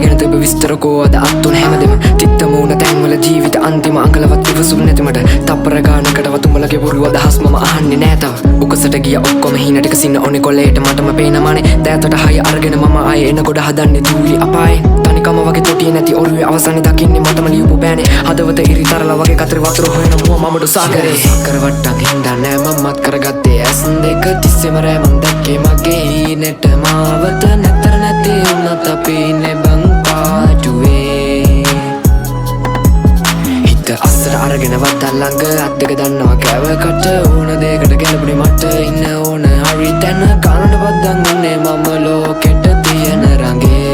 ගැන තිබ විස්තරකෝ අද අත්තුන හැමදෙම තිත්ත මූණ තැන්වල ජීවිත අන්තිම අංගලවත් ඉවසුම් නැතිමට තප්පර ගානකටවත් උඹලගේ බොරු අදහස් මම අහන්නේ නෑ තව උකසට ගිය ඔක්කොම හීන ටික සින්න ඕනේ කොලේට මටම පේනමානේ දෑතට හය අරගෙන මම ආයේ එන ගොඩ හදන්නේ දූලි අපායෙන් තනිකම වගේ තොටිය නැති ඔරුවේ අවසානේ දකින්නේ මටම ලියපු බෑනේ හදවත ඉරිතරලා වගේ කතර වතුර හොයන මුව මමඩු සාගරේ සක්කර වට්ටක් හින්දා නෑ මමත් කරගත්තේ ඇස් දෙක තිස්සෙම රෑ මං දැක්කේ මගේ හීනෙට මාවත නැතර නැති වුණත් අපි ඉන්නේ බං පාටුවේ හිත අස්සට අරගෙන වත්තන් ළඟ අත් දෙක දන්නවා කෑවකට ඕන දෙයකට ගැලපුණේ මට ඉන්න ඕන හරි තැන කනට බද්දන් උන්නේ මම ලෝකෙට තියෙන රඟේ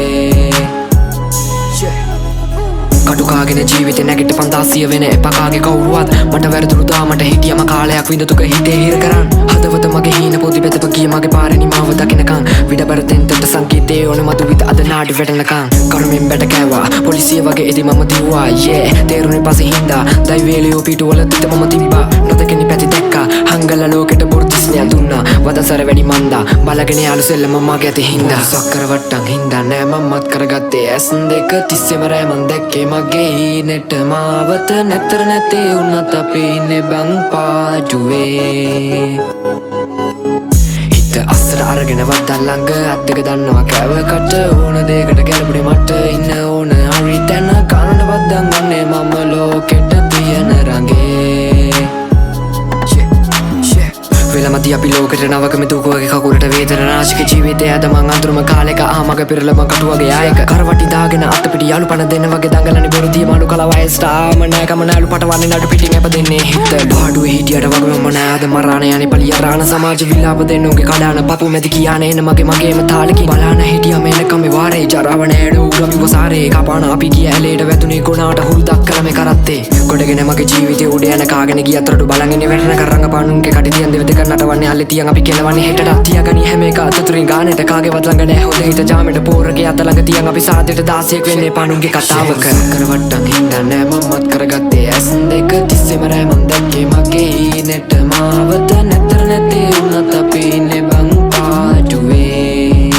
කටුකාගෙන ජීවිතේ නැගිට 500 වෙන එපකාගේ කවුරුවත් මට වැරදුරුදා මට හිටියම කාලයක් විඳතුක හිතේ හිර කරන් හදවත මගේ හීන පොදි බෙතප ගිය මගේ පාරේ නිමාව දකින්නකන් විඩබර තෙන්තට සංකීතේ ඕන මතු විත අද නාඩි වැටෙනකන් කරුමින් බැට කෑවා පොලිසිය වගේ ඉදි මම දිව්වා තේරුනේ පස්සේ හින්දා දෛවේලියෝ පිටුවල තිත මම තිබ්බා නොදකිනි පැති දැක්කා හංගල ලෝකෙට බොර්දිස්නය දුන්නා වදසර වැඩි මන්දා බලගෙන යාළු සෙල්ලම මගේ ඇති හින්දා සක්කර වට්ටන් හින්දා නෑ මමත් කරගත්තේ ඇස් දෙක තිස්සෙම රෑ මං දැක්කේ මගේ හීනෙට මාවත නැතර නැති වුණත් අපි ඉන්නේ බං පාටුවේ හිත අස්සට අරගෙන වත්තන් ළඟ අත් දෙක දන්නවා කෑවකට ඕන දෙයකට ගැලපුණේ මට ඉන්න ඕන හරි තැන කනට බද්දන් උන්නේ මම ලෝකෙට තියෙන රඟේ වෙලමති අපි ලෝකෙට නවකම දුකවගේ කකුලට වේදන නාශක ජීවිතය අද මං අඳුරම කාලෙක ආමග පෙරලම කටුවගේ ආයක කරවටි දාගෙන අත පිටි යාළු පණ දෙන්න වගේ දඟලන්නේ බොරු දිය මාළු කල වයසට ආම නෑ කම නෑලු පටවන්නේ නඩු පිටින් එපදෙන්නේ හිත පාඩුවේ හිටියට වගේ මම නෑද මරාන යන්නේ පලිය රාණ සමාජ විලාප දෙන්න උගේ කඩාන පපු මැදි කියානේ එන මගේම තාලකින් බලාන හිටියා මේනකම වාරේ ජරාව නෑඩ උගම වසාරේ කපාන අපි ගිය ඇලේට වැදුනේ කොනාට හුරුදක් කරමේ කරත්තේ ගොඩගෙන මගේ ජීවිතේ උඩ යන කාගෙන ගිය අතරට බලන් ඉන්නේ වැටෙන කරංග පානුන්ගේ කඩි තියන් දෙව දෙක නටවන්නේ අල්ලේ තියන් අපි කෙලවන්නේ හෙටට තියාගනි හැම එක අතතුරින් ගානෙට කාගේවත් ළඟ නෑ හොඳ හිත ජාමෙට පෝරගේ අත ළඟ තියන් අපි සාදෙට 16ක් වෙන්නේ පානුන්ගේ කතාවක කරවට්ටන් හින්දා නෑ මමත් කරගත්තේ ඇස් දෙක තිස්සෙම රෑ මං දැක්කේ මගේ හීනෙට මාවත නැතර නැති වුණත් අපි ඉන්නේ බං පාටුවේ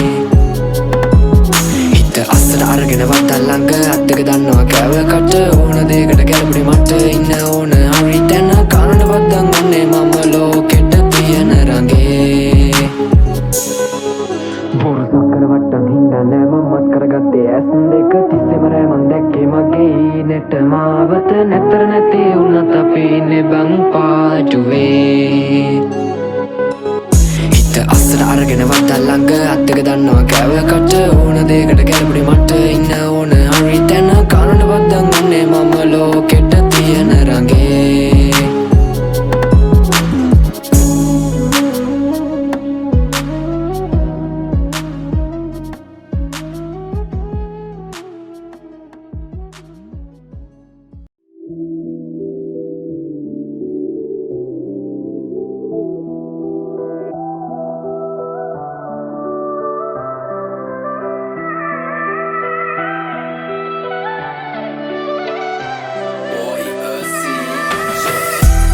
හිත අස්සට අරගෙන වත්තන් ළඟ අත් දෙක දන්නවා කෑවකට ඕන දෙයකට ගැලපුණේ මට ඉන්න ඕන හරි තැන කනට බද්දන් උන්නේ මම ලෝකෙට තියෙන රඟේ බොරු සක්කර වට්ටන් හින්දා නෑ මමත් කරගත්තේ ඇස් දෙක තිස්සෙම රෑ මං දැක්කේ මගේ හීනෙට මාවත නැතර නැති වුණත් අපි ඉන්නේ බං පාටුවේ හිත අස්සට අරගෙන වත්තන් ළඟ අත් දෙක දන්නවා කෑවකට ඕන දෙයකට ගැලපුණේ මට ඉන්න ඕන හරි තැන කනට බද්දන් උන්නේ මම ලෝකෙට තියෙන රඟේ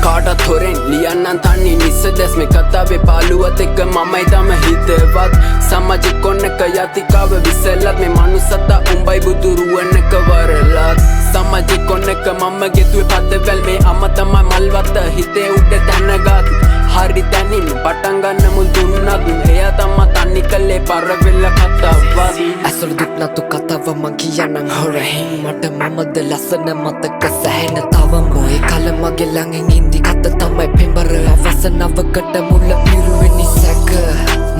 කාටත් හොරෙන් ලියන්නන් තන්නේ නිස්ස දැස්මේ කතාවේ පාලුවත් එක්ක මමයි තම හිතවත් සමාජෙ කොන්නක යතිකාව විසලත් මේ මනුස්සතා උඹයි බුදුරුවනක වරලත් සමාජෙ කොන්නක මම ගෙතුවේ පදවැල් මේ අම තමයි මල්වත්ත හිතේ උඩ තැනගත් හරි තැනින් පටන් ගන්න මුල් දුන්නත් එයා තමා තනි කල්ලේ පරවෙල්ල කතාවක් ඇසල දුක් නතු කතාව මං කියන්නම් හොරහින් මට මමද ලස්සන මතක සැහෙන තවම ඔය කල මගේ ළඟින් ඉඳි කත තමයි පෙඹර අවසනවකට මුල පිරුවෙනි සැක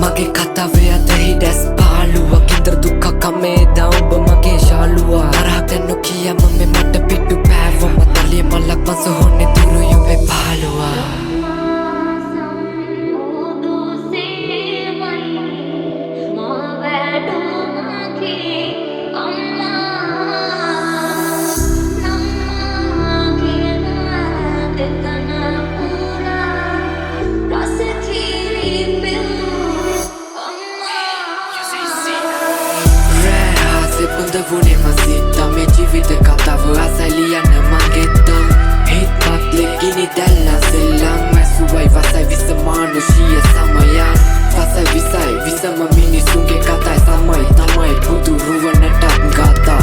මගේ කතාවේ අත හිඩැස් පාළුවක් ඉන්ද්‍ර දුක්ඛ කමේ දවුඹ මගේ ශාලුවා තරහට නොකියම මේ මට පිටු පෑවම තලිය මලක් මස හොන්නේ තුරු යුවේ පාළුවා Vune masita me jivit katav asaliyan magetta hit patlekini dalla sellang masuwai vasai visamanushia samaya vasai visai visama minisunge katai samai tamai budu ruwanata gata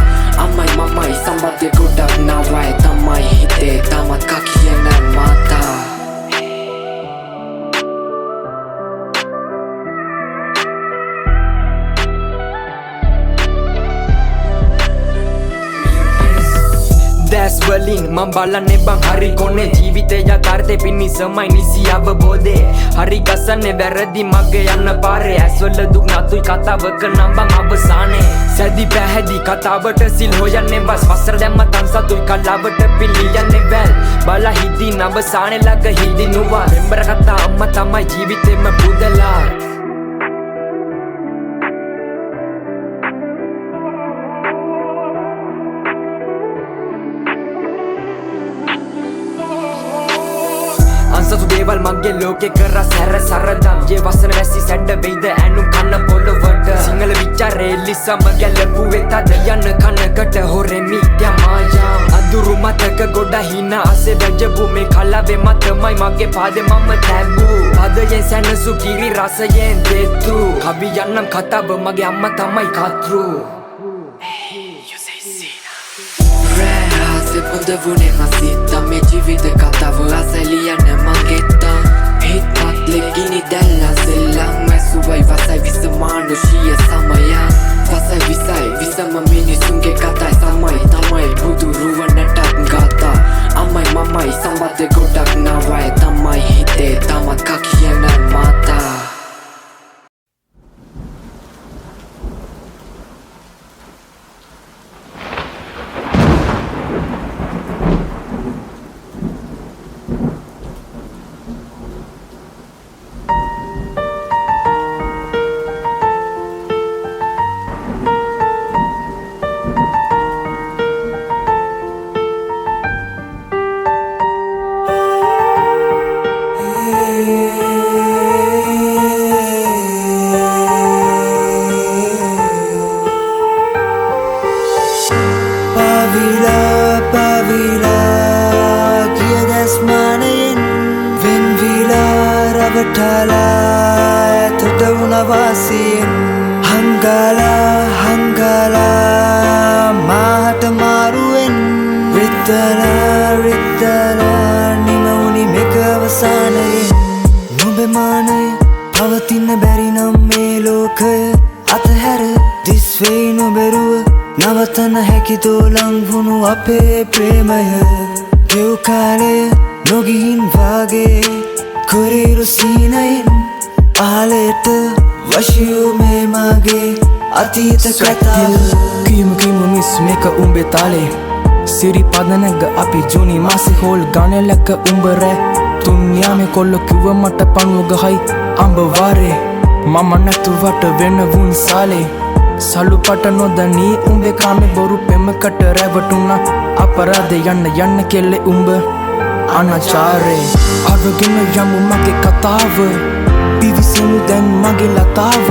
ඇස් වලින් මම බලන්නේ බං හරි කොනේ ජීවිතය යථාර්ථේ පිණිසමයි නිසි අවබෝධේ හරි ගසන්නේ වැරදි මගේ යන්න පාරේ ඇස්වල දුක් නතුයි කතාවක නම් බං අවසානේ සැදි පැහැදි කතාවට සිල් හොයන්නේ බස් වසර දැම්ම තන්සතුයි කලාවට පිළියන්නේ වැල් බලා හිදී නවසානේ ළඟ හිදිනුවා මෙම්බර කතා අම්මා තමයි ජීවිතේම පුදලා අන්සතු දේවල් මගේ ලෝකෙ කරා සැර සරදම් ජේ වසන වැසි සැඩ වෙයිද ඇනුම් කන්න පොළොවට සිංහල විචාරේ ලිසම ගැලපුවේ තද යන කනකට හොරේ මිත්‍යා මායා අඳුරු මතක ගොඩ හින අසේ වැජබු මේ කලාවේ මතමයි මගේ පාදේ මම තැබූ පදයෙන් සැනසු කිරි රසයෙන් දෙතු කවි යන්නම් කතාව මගේ අම්මා තමයි කතෘ පුදවුනේ මසිත්තා මේ ජීවිත කතාව අසලියන මගෙත්තා හිත්පත් ලෙගිනි දැල්ලා සෙල්ලම් මැසුවයි වසයි විස මානුෂීය සමයන් වසයි විසයි විසම මිනිසුන්ගේ කතායි සමයි තමයි බුදු රුවනටත් ගාතා අම්මයි මමයි සම්බන්ධ ගොඩක් නවය තමයි හිතේ තමත් කකියන මාතා Hanggala mahat maruen rittala nimawuni mekavasanaye nobe manay pavatinna beri nam me lokaya athara this way noberuwa nawatana heki dolang vunu ape premaya gew kalaya nogihin wage kuriru sinayin ahaleta washiyu me mage අතීත කතාව කිමු miss මේක උඹේ තාලේ සිරි පදනග අපි ජුනි මාසේ hall ගානේ ලැක උඹරෑ තුන්යාමේ කොල්ල කිව්ව මට පණුව ගහයි අඹ වාරේ මම නැතුවට වෙන වුන් සාලේ සලු පට නොදනී උඹේ කාමේ බොරු පෙමකට රැවටුණා අපරාධ යන්න කෙල්ලේ උඹ අනාචාරේ අරගෙන යමු මගේ කතාව පිවිසමු දැන් මගේ ලතාව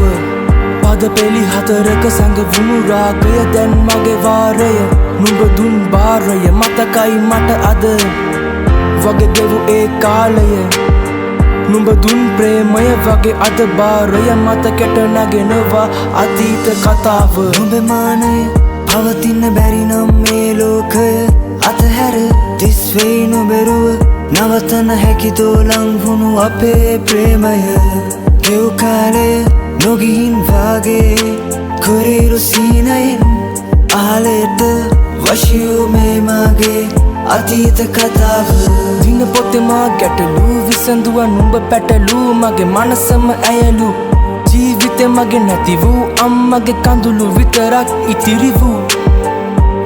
පද පෙළි හතරක සැඟවුණු රාගය දැන් මගේ වාරය නුඹ දුන් බාරය මතකයි මට අද වගේ දෙවු ඒ කාලය නුඹ දුන් ප්‍රේමය වගේ අද බාරය මතකෙට නැගෙනවා අතීත කතාව නුඹේ මානය පවතින්න බැරි නම් මේ ලෝකය අතහැර this way නොබෙරුව නවතන හැකි දෝලං වුණු අපේ ප්‍රේමය ගෙව් කාලය නොගිහින් වාගේ කුරිරු සීනයෙන් ආලයට වශියු මේ මගේ අතීත කතාව දින පොතේ මා ගැටලු විසඳුව නුඹ පැටලු මගේ මනසම ඇයලු ජීවිතේ මගේ නැති වූ අම්මගේ කඳුළු විතරක් ඉතිරි වූ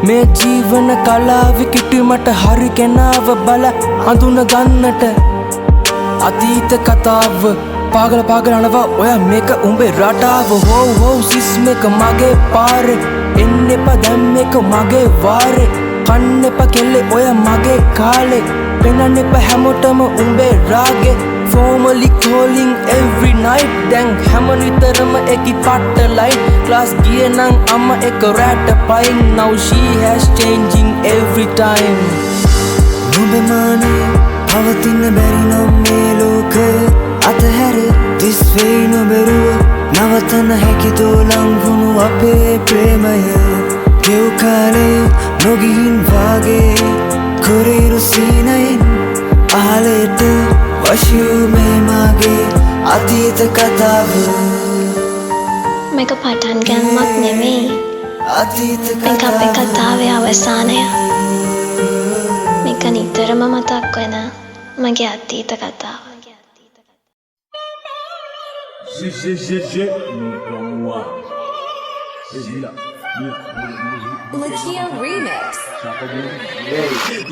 මේ ජීවන කලාව කිටුමට හරි කෙනාව බල අඳුන ගන්නට අතීත කතාව පාගල අනවා ඔය මේක උඹේ රටාව හෝ සිස් මේක මගේ පාරේ එන්න එපා දැන් මේක මගේ වාරේ කන්න එපා කෙල්ලේ ඔය මගේ කාලේ පෙනන්න එපා හැමෝටම උඹේ රාගේ formally calling every night දැන් හැම නිතරම එකි පට්ට light class ගියේ නම් අම්මා එක රැට පයින් now she has changing every time නුඹේ මානේ පවතින්න බැරි නම් මේ ලෝකය අතහැර this way නොබෙරුව නවතන හැකි දෝලං වුණු අපේ ප්‍රේමය ගෙව් කාලය නොගිහින් වාගේ කුරිරු සීනයෙන් ආලයට වශියු මේ මගේ අතීත කතාව මේක පටන් ගන්නවත් නෙමෙයි අතීත මේක අපේ කතාවේ අවසානය නිතරම මතක් වෙන මගේ අතීත කතාව. J'ai pour moi. C'est celui-là. Lucia Remix.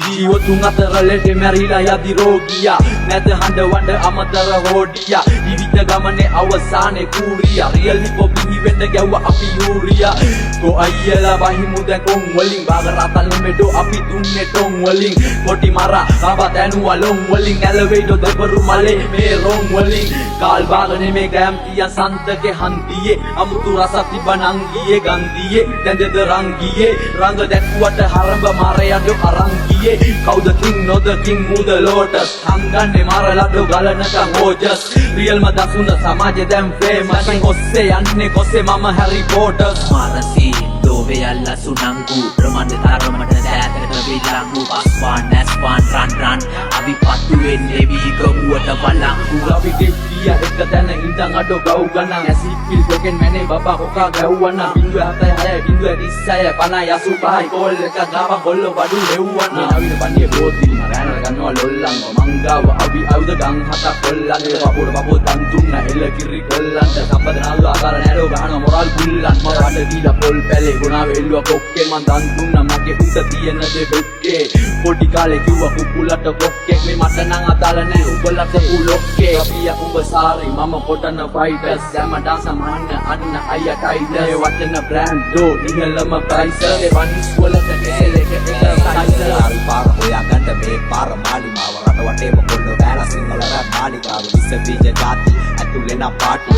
ජීවතුන් අතර ලෙඩ මැරිලා යදි රෝගියා නැත හඬ වඬ අමතර හෝඩියා ජීවිත ගමනේ අවසානයේ කූරියා රියල් හිප් හොප් ඉවෙන්ට ගැව්වා අපි යූරියා කො අයියලා වහිමු දැන් කොන් වලින් බාග රතල් නෙමෙඩෝ අපි දුන්නේ ටොන් වලින් කොටි මරා රබත් ඇනුවා ලොන් වලින් ඇලවෙයිඩෝ දෙපරු මලේ මේ රොන් වලින් කාල් බාග නෙමේ ගෑම් තියන් සන්තගේ හන්දියේ අමුතු රසක් තිබනන් ගියේ ගන්දියේ දැන්දද රංගියේ රංග දැක්ුවට හරඹ මාරයඩෝ අරංගියේ කවුද කිං නොද කිං මුද ලෝටස් හංගන්නේ මාරලඩෝ ගලනකම් ඕජස් රියල්ම දසුන සමාජෙ දැන් ෆේමස් ඔස්සේ යන්නේ කොස්සේ මම හැරි පොටර්ස් මාරසී දෝවේ අල්ලා සුනංගු ප්‍රමාණ තරමට දෑතට විලංගු පස්වාන් නැස්වාන් රන් අපි පත්තු වෙන්නේ වීගමුවට බලංගු අපි දෙවිය එක තැන ඉඳන් අඩෝ ගව් ගණන් ඇසිපිල් ගොගෙන් මැනේ බබා කොකා ගැව්වන 076 026 50 85යි කෝල් එක ගාව ගොල්ල බඩු ලෙව්වන නවින පන්නේ බෝතිලි රෑනර ගන්නවා ලොල්ලන් මංගාව අපි අවුද ගම් හතක් කොල්ලන්ගේ බබුර බබෝ දන් තුන්න එල කිරි කොල්ලන්ට සම්බදනාලු ආකාර නෑරෝ ගහන මොරල් බුල්ලන් මරඩ දීලා පොල් පැලේ ගුණාව එල්ලුවා කොක්කේ මන් දන් දුන්න මගේ උත තියෙන දෙබෙක්කේ පොඩි කාලේ කිව්වා කුකුලට කොක්කේ මේ මට නම් අදාළ නෑ උඹලට පුලොක්කේ අපිය උඹ සාරි මම කොටන ෆයිටර්ස් දැම ඩාන්ස් මන්න අන්න අයියා ටයිලර් වටන බ්‍රෑන්ඩ් දෝ ඉහළම ප්‍රයිස් ඒ වනිස් වලට කෙසෙලක එක සයිස් පාර හොයාගන්න මේ පාර මාලිමාව රට වටේම කොල්ල බෑලා සිංහල රැප් මාලිකාව විස බීජ ಜಾති ඇතුලේ නා පාටි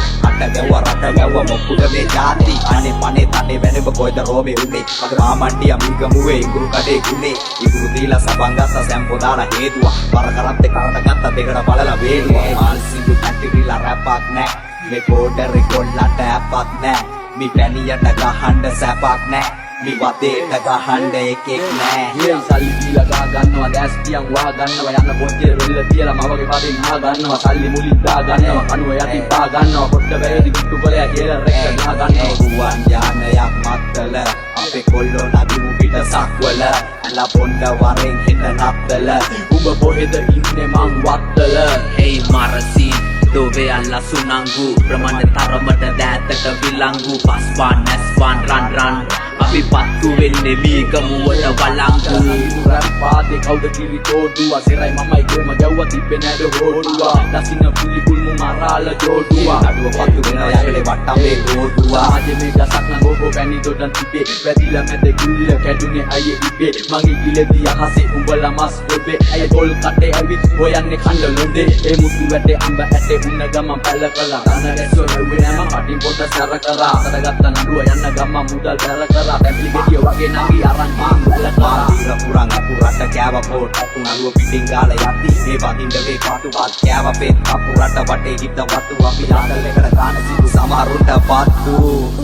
රට ගැව්වා මොකුද මේ ಜಾති අනේ පනේ තනේ වෙනව කොයිද රෝමේ උනේ මගේ මාමණ්ඩි අමිගමුවේ ඉඟුරු කඩේ ගුනේ ඉඟුරු දීලා සබංගස්ස සැම්පෝ දාලා හේතුවා පර කරත්තේ කරට ගත්ත දෙකට බලලා වේලුවා මාල් සිංදු පැටිරිලා රැපක් නෑ මේ බෝඩර් කොල්ලට ඇපක් නෑ මේ පැණියට ගහන්න සැපක් නෑ මේ වතේට ගහන්න එකෙක් නෑ මේ සල්ලි දීලා ගහ ගන්නවා දැස් පියන් වහ ගන්නවා යන්න පොච්චේ රෙල්ල තියලා මවගේ පදින් ආ ගන්නවා සල්ලි මුලින් දා ගන්නවා කනුව යටි පා ගන්නවා පොට්ට බැරදි පිටු කොලයා කියලා රෙක්ක ගහ ගන්නවා ගුවන් යානයක් මත්තල අපේ කොල්ලෝ නදිමු පිට සක්වල ඇලා පොණ්ඩ වරෙන් හිට නත්තල උඹ කොහෙද ඉන්නේ මං වත්තල හේ මාරසී දෝවේ අල්ලා සුනංගු ප්‍රමාණ තරමට දෑතට විලංගු පස්වාන් නැස්වාන් රන් අපි පත්තු වෙන්නේ වීගමුවට වලංගු රන් පාදේ කවුද කිරි තෝඩුවා සෙරයි මමයි ගොම ගැව්වා තිබ්බේ නෑද හොඩුවා දසින පිළිකුල්මු මරාල ජෝඩුවා අඩුව පත්තු වෙන යකලේ වට්ටම්බේ ගෝඩුවා ආජේ මේ ගසක් නම් ගෝකෝ පැණි දොඩන් තිබේ වැදිලා මැද ගුල්ල කැඩුනේ අයියේ ඉබේ මගේ කිලෙදී අහසේ උඹලා මස් දෙබේ අය පොල් කටේ ඇවිත් හොයන්නේ කණ්ඩ ලොඳේ ඒ මුතු වැටේ අඹ ඇටේ උන්න ගමන් පැල කළා තන ඇස්සෝ හෙව්වේ නෑම කටින් පොට සැර කරා අතගත්ත නඩුව යන්න ගමන් මුදල් බැල කරා පැපලි ගෙඩිය වගේ නගී අරන් මාන් බැල කරා ඉර පුරන් අපුරට කෑව පොට අතු නඩුව පිටින් ගාලා යති මේ වදින්න වේ පාටුවත් කෑව පෙත් අපුරට වටේ හිට වතු අපි ආදල් එකට ගාන සිදු සමහරුන්ට පත්තු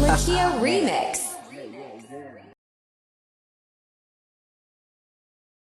Lucia Remix.